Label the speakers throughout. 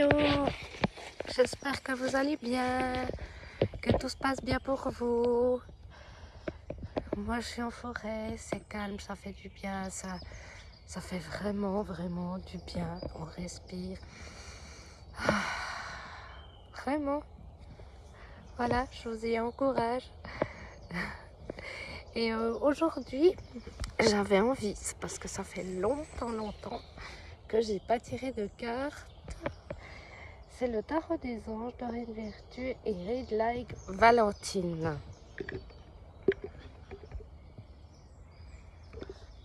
Speaker 1: Hello, j'espère que vous allez bien, que tout se passe bien pour vous. Moi je suis en forêt, c'est calme, ça fait du bien, ça fait vraiment du bien, on respire. Vraiment, voilà, je vous y encourage. Et aujourd'hui, j'avais envie, c'est parce que ça fait longtemps que j'ai pas tiré de carte. C'est le tarot des anges, Dorine Vertu et Read Like Valentine.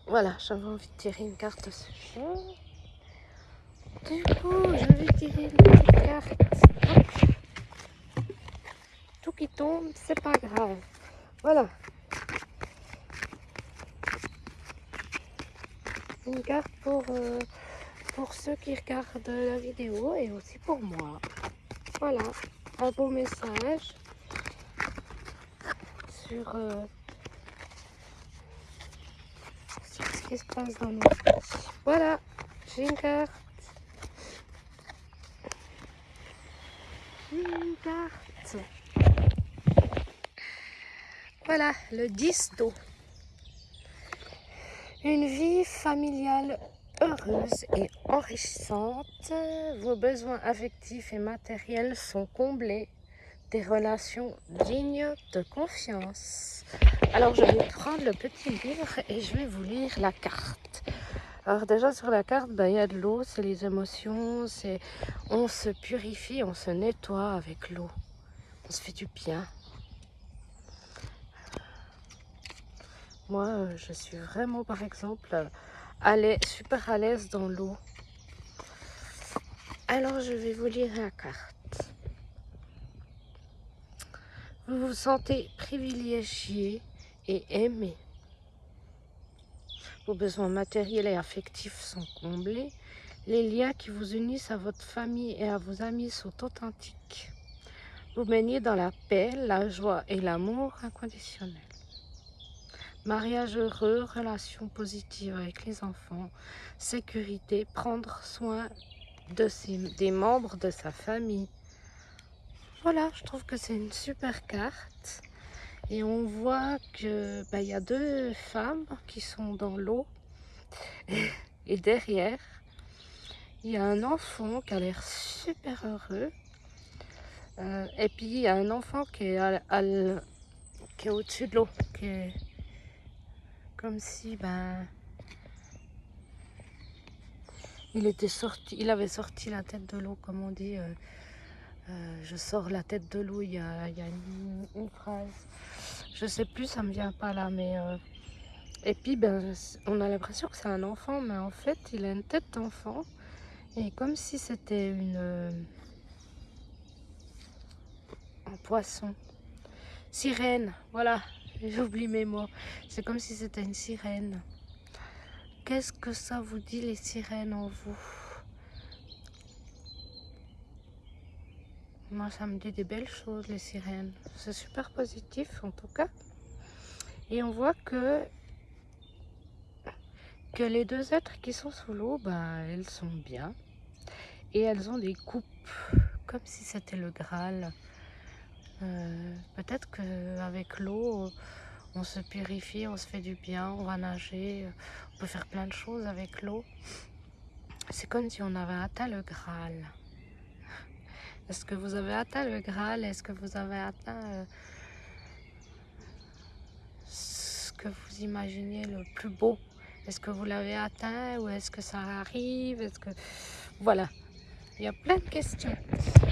Speaker 1: Voilà, j'avais envie de tirer une carte ce jour. Du coup, je vais tirer une petite carte. Hop. Tout qui tombe, c'est pas grave. Voilà. Une carte pour ceux qui regardent la vidéo et aussi pour moi. Voilà, un beau message sur ce qui se passe dans nos vies. Voilà, j'ai une carte. Une carte. Voilà, le 10 d'eau. Une vie familiale heureuse et enrichissante. Vos besoins affectifs et matériels sont comblés. Des relations dignes de confiance. Alors je vais prendre le petit livre et je vais vous lire la carte. Alors déjà sur la carte, il y a de l'eau, c'est les émotions, on se purifie, on se nettoie avec l'eau. On se fait du bien. Moi, je suis vraiment, par exemple, super à l'aise dans l'eau. Alors, je vais vous lire la carte. Vous vous sentez privilégié et aimé. Vos besoins matériels et affectifs sont comblés. Les liens qui vous unissent à votre famille et à vos amis sont authentiques. Vous baignez dans la paix, la joie et l'amour inconditionnel. Mariage heureux, relations positives avec les enfants, sécurité, prendre soin des membres de sa famille. Voilà, je trouve que c'est une super carte. Et on voit que il y a deux femmes qui sont dans l'eau. Et derrière, il y a un enfant qui a l'air super heureux. Et puis il y a un enfant qui est au-dessus de l'eau, qui est comme si il avait sorti la tête de l'eau, comme on dit. Je sors la tête de l'eau, il y a une phrase. Je sais plus, ça me vient pas là, mais et puis on a l'impression que c'est un enfant, mais en fait il a une tête d'enfant et comme si c'était un poisson. Sirène, voilà, j'oublie mes mots. C'est comme si c'était une sirène. Qu'est-ce que ça vous dit, les sirènes en vous? Moi, ça me dit des belles choses, les sirènes. C'est super positif, en tout cas. Et on voit que les deux êtres qui sont sous l'eau, elles sont bien. Et elles ont des coupes, comme si c'était le Graal. Peut-être qu'avec l'eau, on se purifie, on se fait du bien, on va nager, on peut faire plein de choses avec l'eau. C'est comme si on avait atteint le Graal. Est-ce que vous avez atteint le Graal? Est-ce que vous avez atteint ce que vous imaginez le plus beau? Est-ce que vous l'avez atteint ou est-ce que ça arrive? Voilà, il y a plein de questions.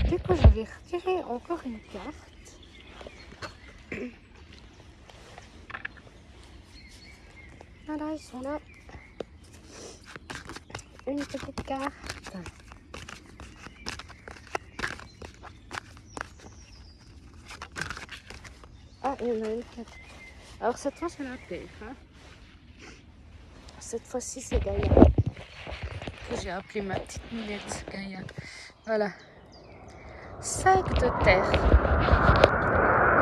Speaker 1: Du coup, je vais retirer encore une carte. Voilà, ils sont là. Une petite carte. Ah, il y en a une. Alors cette fois, c'est la Terre. Hein. Cette fois-ci, c'est Gaïa. Que j'ai appelé ma petite minette Gaïa. Voilà. 5 de terre.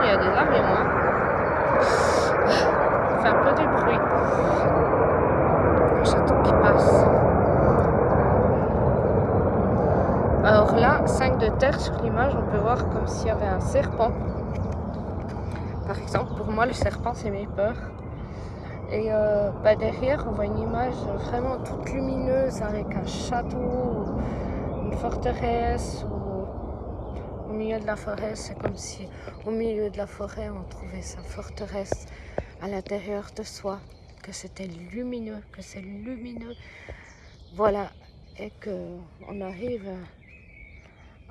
Speaker 1: Il y a des avions. Hein. Il fait un peu de bruit. Un château qui passe. Alors là, a 5 de terre sur l'image, on peut voir comme s'il y avait un serpent. Par exemple, pour moi, le serpent, c'est mes peurs. Et derrière, on voit une image vraiment toute lumineuse avec un château, une forteresse, au milieu de la forêt. C'est comme si au milieu de la forêt, on trouvait sa forteresse à l'intérieur de soi, que c'était lumineux, que c'est lumineux. Voilà, et qu'on arrive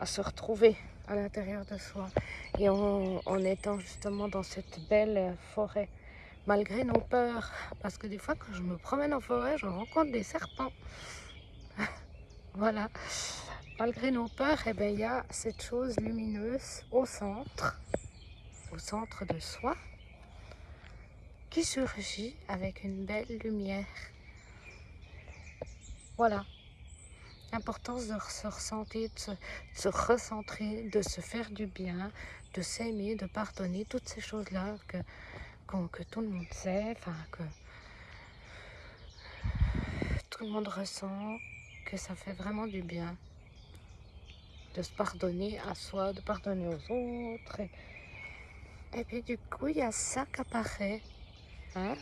Speaker 1: à se retrouver à l'intérieur de soi. Et en étant justement dans cette belle forêt, malgré nos peurs, parce que des fois quand je me promène en forêt, je rencontre des serpents. Voilà, malgré nos peurs, eh bien, il y a cette chose lumineuse au centre de soi, qui surgit avec une belle lumière. Voilà, l'importance de se ressentir, de se recentrer, de se faire du bien, de s'aimer, de pardonner, toutes ces choses-là que tout le monde sait, enfin que tout le monde ressent, que ça fait vraiment du bien de se pardonner à soi, de pardonner aux autres. Et puis du coup, il y a ça qui apparaît. Hein?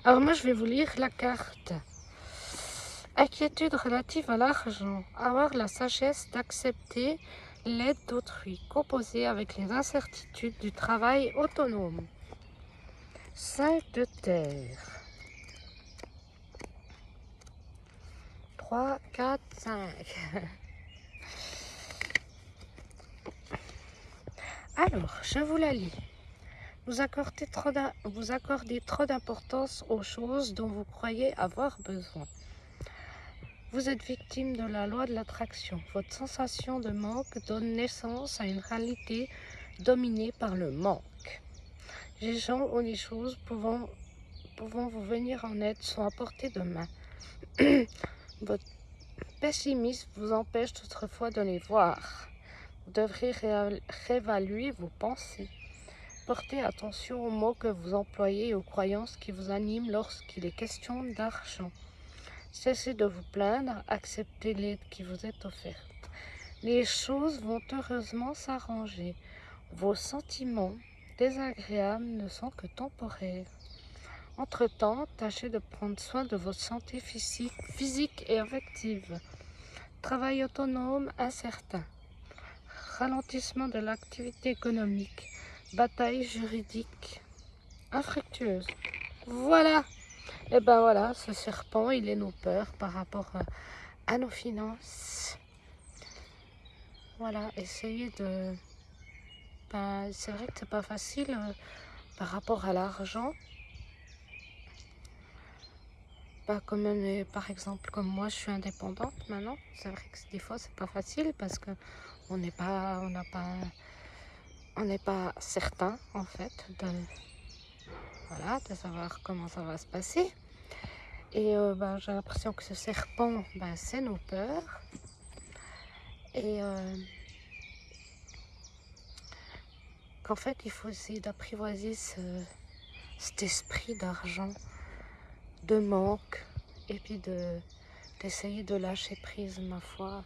Speaker 1: Alors moi, je vais vous lire la carte. Inquiétude relative à l'argent. Avoir la sagesse d'accepter l'aide d'autrui, composée avec les incertitudes du travail autonome. 5 de terre. 3, 4, 5. Alors, je vous la lis. Vous accordez trop d'importance aux choses dont vous croyez avoir besoin. Vous êtes victime de la loi de l'attraction. Votre sensation de manque donne naissance à une réalité dominée par le manque. Les gens ou les choses pouvant vous venir en aide sont à portée de main. Votre pessimisme vous empêche toutefois de les voir. Vous devrez réévaluer vos pensées. Portez attention aux mots que vous employez et aux croyances qui vous animent lorsqu'il est question d'argent. Cessez de vous plaindre, acceptez l'aide qui vous est offerte. Les choses vont heureusement s'arranger. Vos sentiments désagréables ne sont que temporaires. Entre-temps, tâchez de prendre soin de votre santé physique et affective. Travail autonome incertain. Ralentissement de l'activité économique. Bataille juridique infructueuse. Voilà. Et ben voilà, ce serpent, il est nos peurs par rapport à nos finances. Voilà, essayez de... Ben, c'est vrai que c'est pas facile par rapport à l'argent. Pas comme par exemple, comme moi, je suis indépendante maintenant. C'est vrai que des fois, c'est pas facile parce que on n'est pas certain en fait de savoir comment ça va se passer. Et j'ai l'impression que ce serpent, c'est nos peurs. Et qu'en fait, il faut essayer d'apprivoiser cet esprit d'argent, de manque, et puis d'essayer de lâcher prise, ma foi.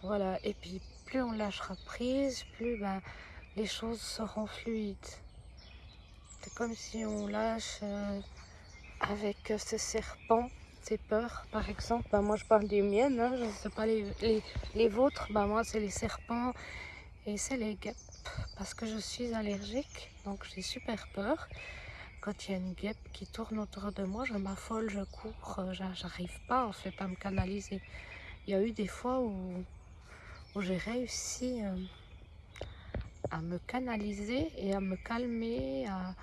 Speaker 1: Voilà, et puis plus on lâchera prise, plus les choses seront fluides. C'est comme si on lâche avec ce serpent, ces peurs, par exemple. Moi, je parle des miennes, hein, je ne sais pas les vôtres. Moi, c'est les serpents et c'est les guêpes. Parce que je suis allergique, donc j'ai super peur. Quand il y a une guêpe qui tourne autour de moi, je m'affole, je cours, j'arrive pas en fait à me canaliser. Il y a eu des fois où j'ai réussi à me canaliser et à me calmer, à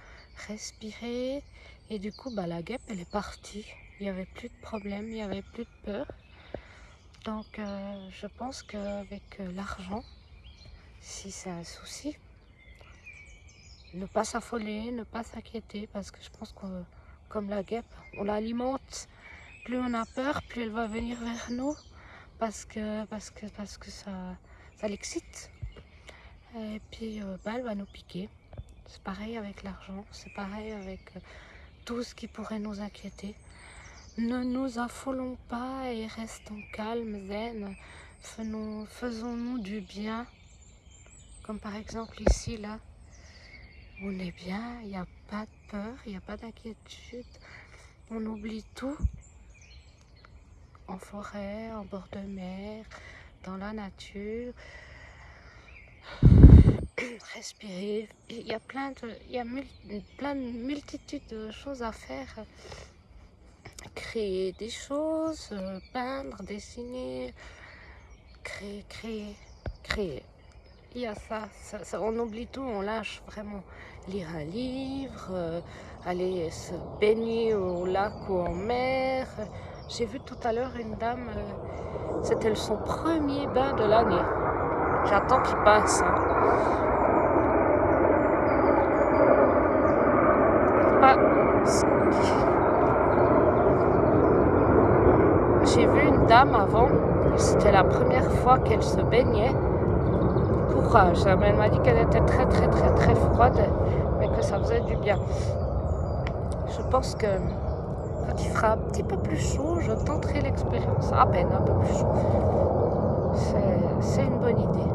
Speaker 1: respirer. Et du coup, la guêpe, elle est partie. Il n'y avait plus de problème, il n'y avait plus de peur. Donc, je pense qu'avec l'argent, si c'est un souci, ne pas s'affoler, ne pas s'inquiéter, parce que je pense que, comme la guêpe, on l'alimente. Plus on a peur, plus elle va venir vers nous, parce que ça l'excite. Et puis, elle va nous piquer. C'est pareil avec l'argent, c'est pareil avec tout ce qui pourrait nous inquiéter. Ne nous affolons pas et restons calmes, zen. Faisons-nous du bien. Comme par exemple ici, là, on est bien, il n'y a pas de peur, il n'y a pas d'inquiétude. On oublie tout. En forêt, en bord de mer, dans la nature. Respirer. Il y a plein de multitudes de choses à faire. Créer des choses, peindre, dessiner, créer. Il y a ça, on oublie tout, on lâche vraiment. Lire un livre, aller se baigner au lac ou en mer. J'ai vu tout à l'heure une dame, c'était son premier bain de l'année. J'attends qu'il passe. Hein. J'ai vu une dame avant, c'était la première fois qu'elle se baignait. Courage, elle m'a dit qu'elle était très très très très froide, mais que ça faisait du bien. Je pense que quand il fera un petit peu plus chaud, je tenterai l'expérience. À peine un peu plus chaud. C'est une bonne idée.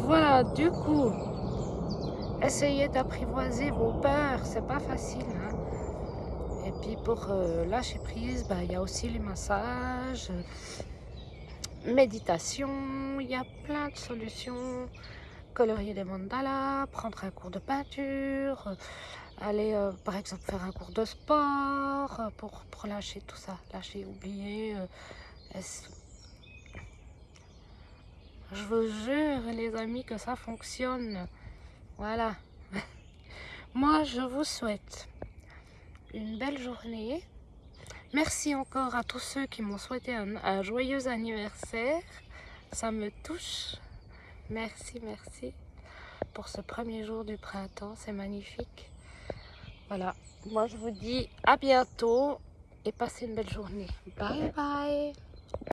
Speaker 1: Voilà, du coup, essayez d'apprivoiser vos peurs, c'est pas facile. Hein. Et puis pour lâcher prise, il y a aussi les massages, méditation, il y a plein de solutions. Colorier des mandalas, prendre un cours de peinture, aller par exemple faire un cours de sport pour lâcher tout ça, lâcher, oublier. Je vous jure les amis que ça fonctionne. Voilà. Moi je vous souhaite une belle journée. Merci encore à tous ceux qui m'ont souhaité un joyeux anniversaire. Ça me touche. Merci, merci pour ce premier jour du printemps. C'est magnifique. Voilà. Moi, je vous dis à bientôt et passez une belle journée. Bye bye.